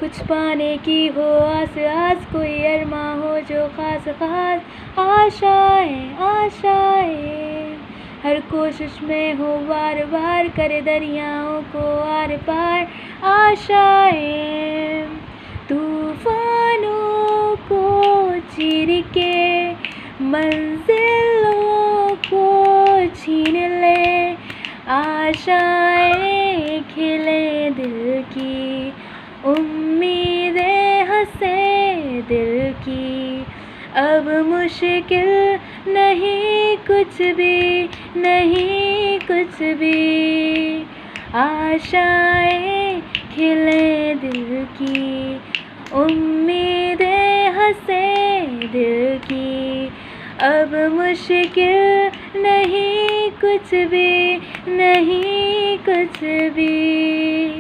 कुछ पाने की हो आस आस, कोई अरमा हो जो खास खास। आशाएं आशाएं हर कोशिश में हो बार बार, करे दरियाओं को आर पार। आशाएं तूफानों को चीर के मंजिलों को छीन ले। आशाएं खिले दिल की, उम्मीदें हंसे दिल की। अब मुश्किल नहीं कुछ भी, नहीं कुछ भी। आशाएं खिले दिल की, उम्मीदें हंसे दिल की। अब मुश्किल नहीं कुछ भी, नहीं कुछ भी।